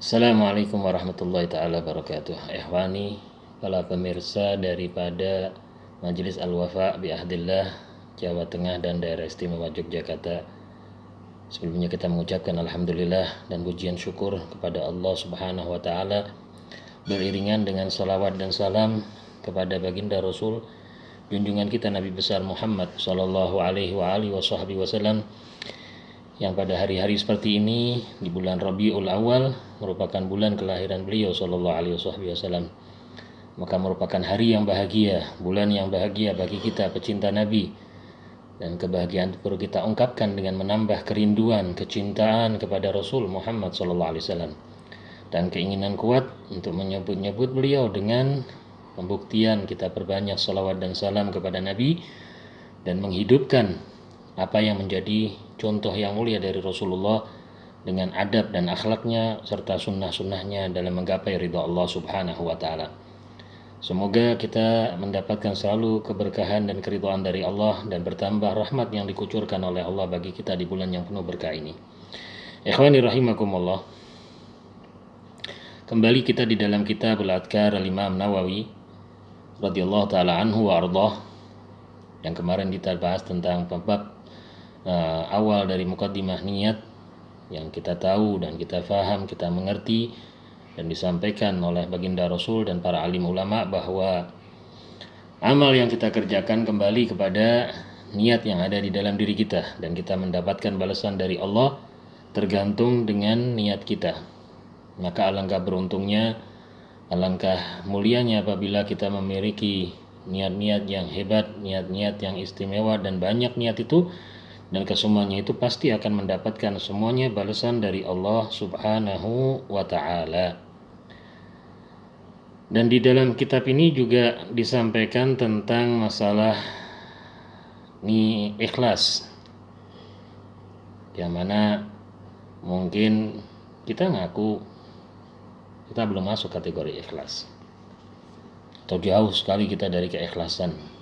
Assalamualaikum warahmatullahi taala wabarakatuh. Ikhwani, para pemirsa daripada Majelis Al-Wafa bi Ahdillah Jawa Tengah dan Daerah Istimewa Yogyakarta. Sebelumnya kita mengucapkan alhamdulillah dan pujian syukur kepada Allah Subhanahu wa taala beriringan dengan salawat dan salam kepada baginda Rasul junjungan kita Nabi besar Muhammad sallallahu alaihi wasallam yang pada hari-hari seperti ini di bulan Rabiul Awal merupakan bulan kelahiran beliau sallallahu alaihi wasallam, maka merupakan hari yang bahagia, bulan yang bahagia bagi kita pecinta Nabi, dan kebahagiaan itu perlu kita ungkapkan dengan menambah kerinduan, kecintaan kepada Rasul Muhammad sallallahu alaihi wasallam dan keinginan kuat untuk menyebut-nyebut beliau dengan pembuktian kita perbanyak salawat dan salam kepada Nabi dan menghidupkan apa yang menjadi contoh yang mulia dari Rasulullah dengan adab dan akhlaknya serta sunnah-sunnahnya dalam menggapai ridha Allah Subhanahu wa taala. Semoga kita mendapatkan selalu keberkahan dan keridhaan dari Allah dan bertambah rahmat yang dikucurkan oleh Allah bagi kita di bulan yang penuh berkah ini. Ikhwani rahimakumullah. Kembali kita di dalam kitab Al-Adhkar Al-Imam Nawawi radhiyallahu taala anhu wa ardhah, yang kemarin kita bahas tentang bab awal dari muqaddimah niat yang kita tahu dan kita faham, kita mengerti dan disampaikan oleh baginda Rasul dan para alim ulama bahwa amal yang kita kerjakan kembali kepada niat yang ada di dalam diri kita dan kita mendapatkan balasan dari Allah tergantung dengan niat kita. Maka alangkah beruntungnya, alangkah mulianya apabila kita memiliki niat-niat yang hebat, niat-niat yang istimewa dan banyak niat itu, dan kesemuanya itu pasti akan mendapatkan semuanya balasan dari Allah Subhanahu wa taala. Dan di dalam kitab ini juga disampaikan tentang masalah ikhlas, yang mana mungkin kita ngaku kita belum masuk kategori ikhlas atau jauh sekali kita dari keikhlasan.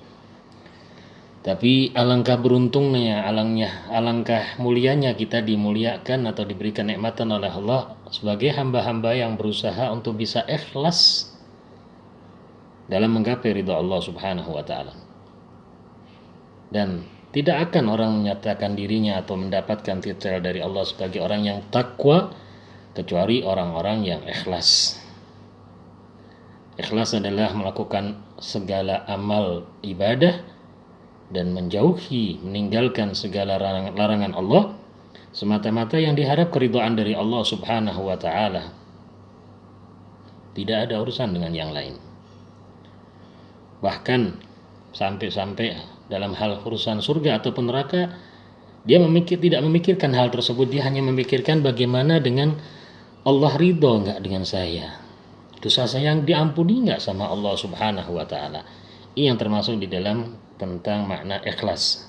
Tapi alangkah beruntungnya, alangkah mulianya kita dimuliakan atau diberikan nikmatan oleh Allah sebagai hamba-hamba yang berusaha untuk bisa ikhlas dalam menggapai ridha Allah Subhanahu wa taala. Dan tidak akan orang menyatakan dirinya atau mendapatkan titel dari Allah sebagai orang yang takwa kecuali orang-orang yang ikhlas. Ikhlas adalah melakukan segala amal ibadah dan meninggalkan segala larangan Allah semata-mata yang diharap keridhaan dari Allah Subhanahu wa taala. Tidak ada urusan dengan yang lain. Bahkan sampai dalam hal urusan surga ataupun neraka, dia tidak memikirkan hal tersebut, dia hanya memikirkan bagaimana dengan Allah ridho enggak dengan saya. Dosa saya yang diampuni enggak sama Allah Subhanahu wa taala. Ini yang termasuk di dalam tentang makna ikhlas.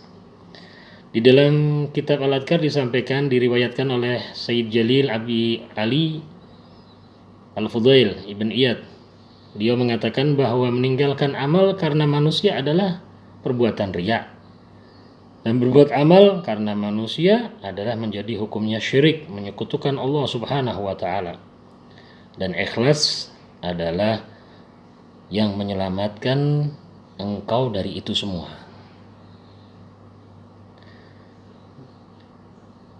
Di dalam kitab Al-Adhkar disampaikan, diriwayatkan oleh Sayyid Jalil Abi Ali Al-Fudail Ibn Iyad. Dia mengatakan bahwa meninggalkan amal karena manusia adalah perbuatan riya. Dan berbuat amal karena manusia adalah menjadi hukumnya syirik, menyekutukan Allah Subhanahu wa taala. Dan ikhlas adalah yang menyelamatkan engkau dari itu semua.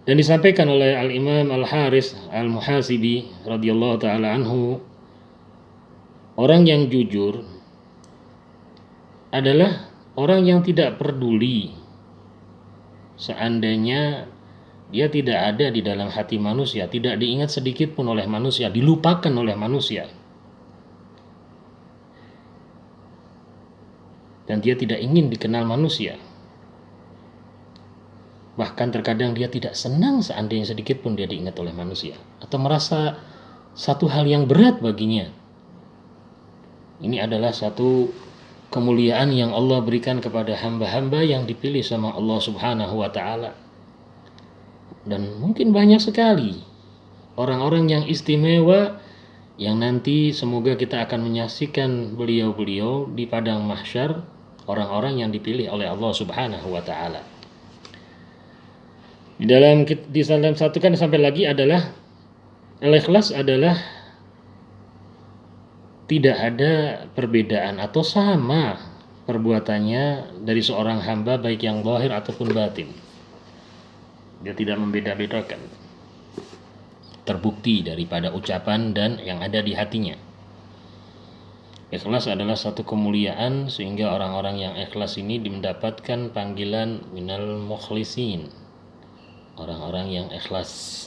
Dan disampaikan oleh Al-Imam Al-Haris Al-Muhasibi radhiyallahu taala anhu, orang yang jujur adalah orang yang tidak peduli seandainya dia tidak ada di dalam hati manusia, tidak diingat sedikit pun oleh manusia, dilupakan oleh manusia. Dan dia tidak ingin dikenal manusia. Bahkan terkadang dia tidak senang seandainya sedikit pun dia diingat oleh manusia, atau merasa satu hal yang berat baginya. Ini adalah satu kemuliaan yang Allah berikan kepada hamba-hamba yang dipilih sama Allah Subhanahu wa taala. Dan mungkin banyak sekali orang-orang yang istimewa yang nanti semoga kita akan menyaksikan beliau-beliau di padang mahsyar, orang-orang yang dipilih oleh Allah Subhanahu wa taala. Di dalam satu kan sampai lagi adalah Al-ikhlas adalah tidak ada perbedaan atau sama perbuatannya dari seorang hamba baik yang zahir ataupun batin. Dia tidak membeda-bedakan. Terbukti daripada ucapan dan yang ada di hatinya. Ikhlas adalah satu kemuliaan sehingga orang-orang yang ikhlas ini mendapatkan panggilan minal mukhlisin, orang-orang yang ikhlas.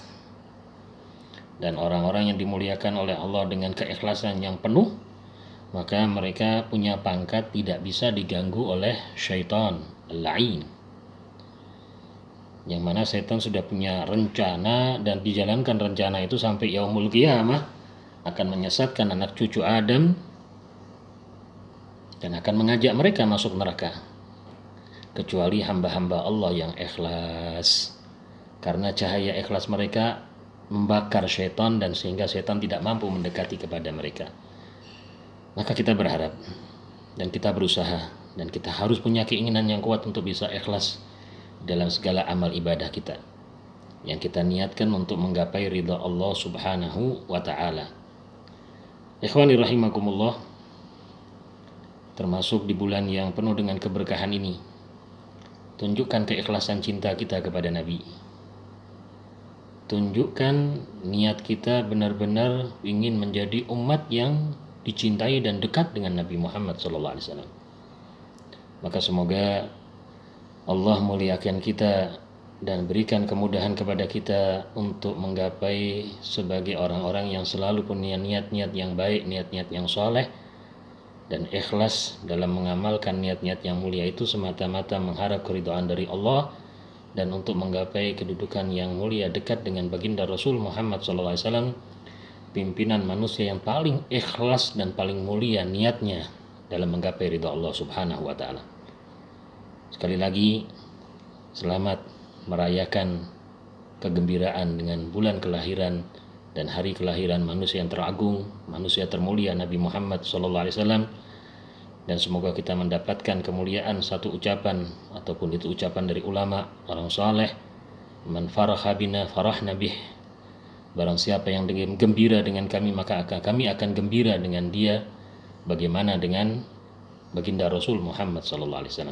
Dan orang-orang yang dimuliakan oleh Allah dengan keikhlasan yang penuh, maka mereka punya pangkat tidak bisa diganggu oleh syaitan al-la'in, yang mana syaitan sudah punya rencana dan dijalankan rencana itu sampai yaumul qiyamah, akan menyesatkan anak cucu Adam dan akan mengajak mereka masuk neraka, kecuali hamba-hamba Allah yang ikhlas, karena cahaya ikhlas mereka membakar syaitan dan sehingga syaitan tidak mampu mendekati kepada mereka. Maka kita berharap dan kita berusaha dan kita harus punya keinginan yang kuat untuk bisa ikhlas dalam segala amal ibadah kita yang kita niatkan untuk menggapai ridha Allah Subhanahu wa taala. Ikhwani rahimakumullah, termasuk di bulan yang penuh dengan keberkahan ini, tunjukkan keikhlasan cinta kita kepada Nabi. Tunjukkan niat kita benar-benar ingin menjadi umat yang dicintai dan dekat dengan Nabi Muhammad SAW. Maka semoga Allah muliakan kita dan berikan kemudahan kepada kita untuk menggapai sebagai orang-orang yang selalu punya niat-niat yang baik, niat-niat yang soleh, dan ikhlas dalam mengamalkan niat-niat yang mulia itu semata-mata mengharap keridhaan dari Allah dan untuk menggapai kedudukan yang mulia dekat dengan baginda Rasul Muhammad SAW, pimpinan manusia yang paling ikhlas dan paling mulia niatnya dalam menggapai ridha Allah Subhanahu wa taala. Sekali lagi, selamat merayakan kegembiraan dengan bulan kelahiran dan hari kelahiran manusia yang teragung, manusia termulia Nabi Muhammad SAW. Dan semoga kita mendapatkan kemuliaan satu ucapan ataupun itu ucapan dari ulama, orang saleh, man faraha bina farahna bih. Barang siapa yang gembira dengan kami, maka kami akan gembira dengan dia. Bagaimana dengan baginda Rasul Muhammad SAW?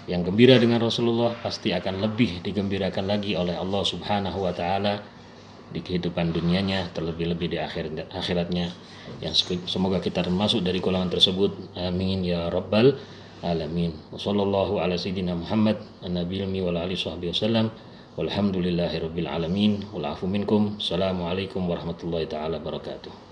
Yang gembira dengan Rasulullah pasti akan lebih digembirakan lagi oleh Allah Subhanahu wa taala di kehidupan dunianya, terlebih-lebih di akhiratnya, yang semoga kita termasuk dari golongan tersebut. Amin ya rabbal alamin. Wassallallahu ala sayyidina Muhammad an-nabiyil ummi wa alihi wasallam. Walhamdulillahirabbil alamin. Wal afu minkum. Assalamualaikum warahmatullahi taala wabarakatuh.